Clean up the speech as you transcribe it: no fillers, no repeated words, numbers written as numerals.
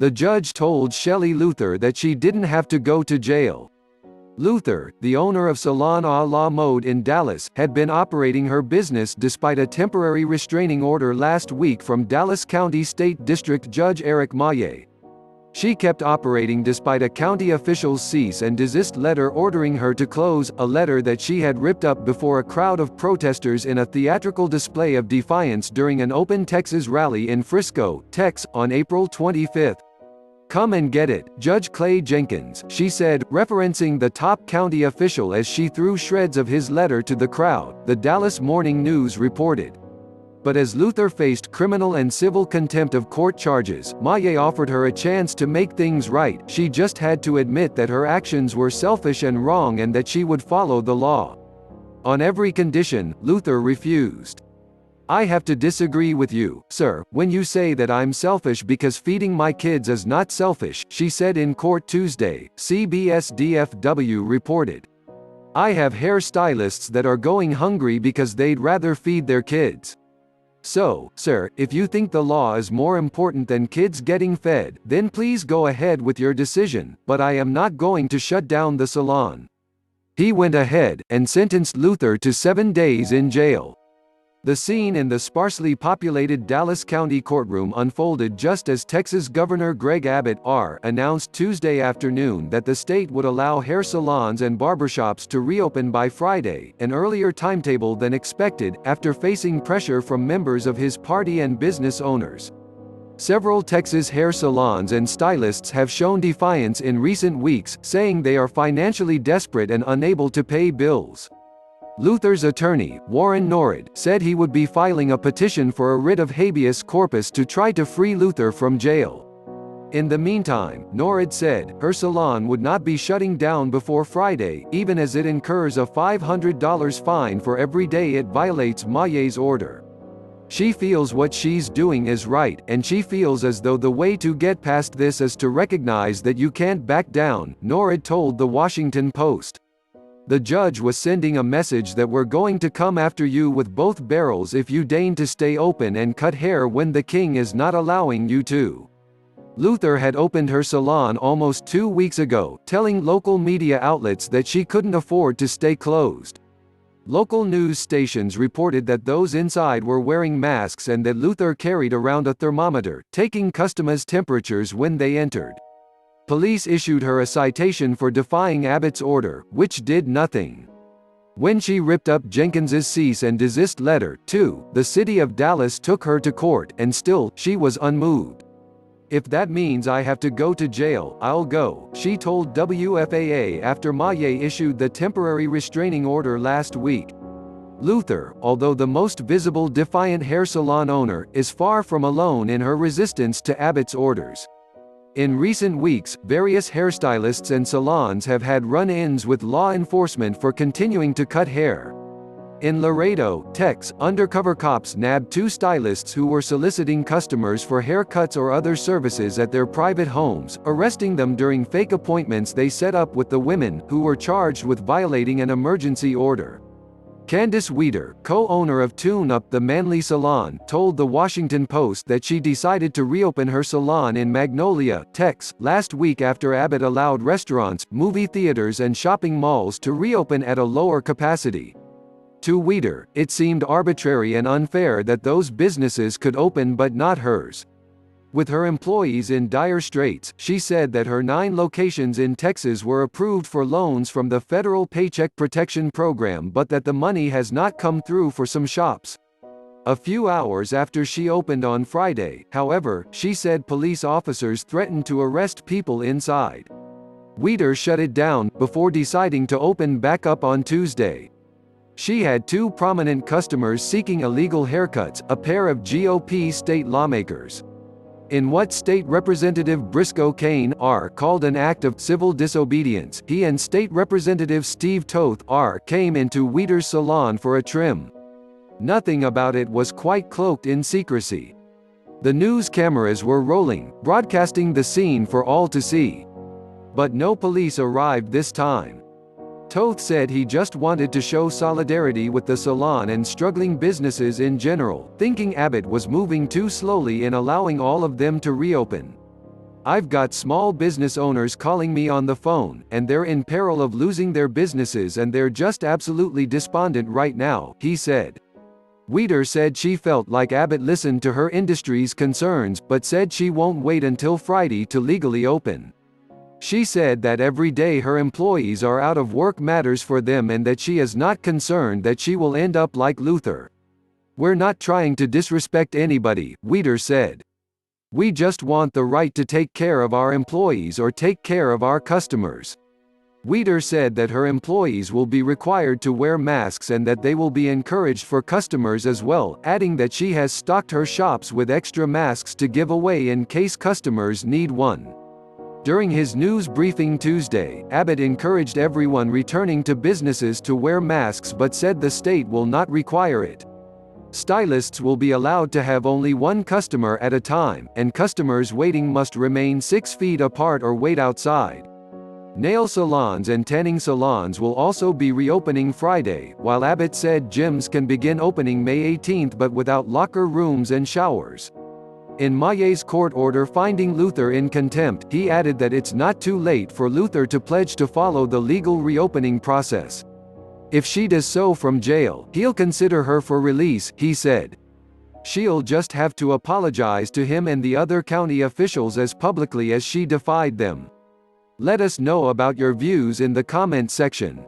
The judge told Shelley Luther that she didn't have to go to jail. Luther, the owner of Salon À la Mode in Dallas, had been operating her business despite a temporary restraining order last week from Dallas County State District Judge Eric Moyé. She kept operating despite a county official's cease-and-desist letter ordering her to close, a letter that she had ripped up before a crowd of protesters in a theatrical display of defiance during an Open Texas rally in Frisco, Texas, on April 25. "Come and get it, Judge Clay Jenkins," she said, referencing the top county official as she threw shreds of his letter to the crowd, the Dallas Morning News reported. But as Luther faced criminal and civil contempt of court charges, Moyé offered her a chance to make things right. She just had to admit that her actions were selfish and wrong and that she would follow the law. On every condition, Luther refused. "I have to disagree with you, sir, when you say that I'm selfish because feeding my kids is not selfish," she said in court Tuesday, CBS DFW reported. "I have hairstylists that are going hungry because they'd rather feed their kids. So, sir, if you think the law is more important than kids getting fed, then please go ahead with your decision, but I am not going to shut down the salon." He went ahead, and sentenced Luther to 7 days in jail. The scene in the sparsely populated Dallas County courtroom unfolded just as Texas Governor Greg Abbott announced Tuesday afternoon that the state would allow hair salons and barbershops to reopen by Friday, an earlier timetable than expected, after facing pressure from members of his party and business owners. Several Texas hair salons and stylists have shown defiance in recent weeks, saying they are financially desperate and unable to pay bills. Luther's attorney, Warren Norrid, said he would be filing a petition for a writ of habeas corpus to try to free Luther from jail. In the meantime, Norrid said, her salon would not be shutting down before Friday, even as it incurs a $500 fine for every day it violates Moyé's order. She feels what she's doing is right, and she feels as though the way to get past this is to recognize that you can't back down, Norrid told The Washington Post. The judge was sending a message that we're going to come after you with both barrels if you deign to stay open and cut hair when the king is not allowing you to. Luther had opened her salon almost 2 weeks ago, telling local media outlets that she couldn't afford to stay closed. Local news stations reported that those inside were wearing masks and that Luther carried around a thermometer, taking customers' temperatures when they entered. Police issued her a citation for defying Abbott's order, which did nothing. When she ripped up Jenkins's cease-and-desist letter, too, the city of Dallas took her to court, and still, she was unmoved. "If that means I have to go to jail, I'll go," she told WFAA after Moyé issued the temporary restraining order last week. Luther, although the most visible defiant hair salon owner, is far from alone in her resistance to Abbott's orders. In recent weeks, various hairstylists and salons have had run-ins with law enforcement for continuing to cut hair. In Laredo, Texas, undercover cops nabbed 2 stylists who were soliciting customers for haircuts or other services at their private homes, arresting them during fake appointments they set up with the women, who were charged with violating an emergency order. Candace Weeder, co-owner of Tune Up the Manly Salon, told The Washington Post that she decided to reopen her salon in Magnolia, Texas, last week after Abbott allowed restaurants, movie theaters and shopping malls to reopen at a lower capacity. To Weeder, it seemed arbitrary and unfair that those businesses could open but not hers. With her employees in dire straits, she said that her 9 locations in Texas were approved for loans from the federal Paycheck Protection Program but that the money has not come through for some shops. A few hours after she opened on Friday, however, she said police officers threatened to arrest people inside. Weeder shut it down, before deciding to open back up on Tuesday. She had 2 prominent customers seeking illegal haircuts, a pair of GOP state lawmakers. In what State Representative Briscoe Cain called an act of civil disobedience, he and State Representative Steve Toth came into Weeder's salon for a trim. Nothing about it was quite cloaked in secrecy. The news cameras were rolling, broadcasting the scene for all to see. But no police arrived this time. Toth said he just wanted to show solidarity with the salon and struggling businesses in general, thinking Abbott was moving too slowly in allowing all of them to reopen. "I've got small business owners calling me on the phone, and they're in peril of losing their businesses and they're just absolutely despondent right now," he said. Weeder said she felt like Abbott listened to her industry's concerns, but said she won't wait until Friday to legally open. She said that every day her employees are out of work matters for them and that she is not concerned that she will end up like Luther. "We're not trying to disrespect anybody," Weeder said. "We just want the right to take care of our employees or take care of our customers." Weeder said that her employees will be required to wear masks and that they will be encouraged for customers as well, adding that she has stocked her shops with extra masks to give away in case customers need one. During his news briefing Tuesday, Abbott encouraged everyone returning to businesses to wear masks but said the state will not require it. Stylists will be allowed to have only one customer at a time, and customers waiting must remain 6 feet apart or wait outside. Nail salons and tanning salons will also be reopening Friday, while Abbott said gyms can begin opening May 18 but without locker rooms and showers. In Moyé's court order finding Luther in contempt, he added that it's not too late for Luther to pledge to follow the legal reopening process. If she does so from jail, he'll consider her for release, he said. She'll just have to apologize to him and the other county officials as publicly as she defied them. Let us know about your views in the comment section.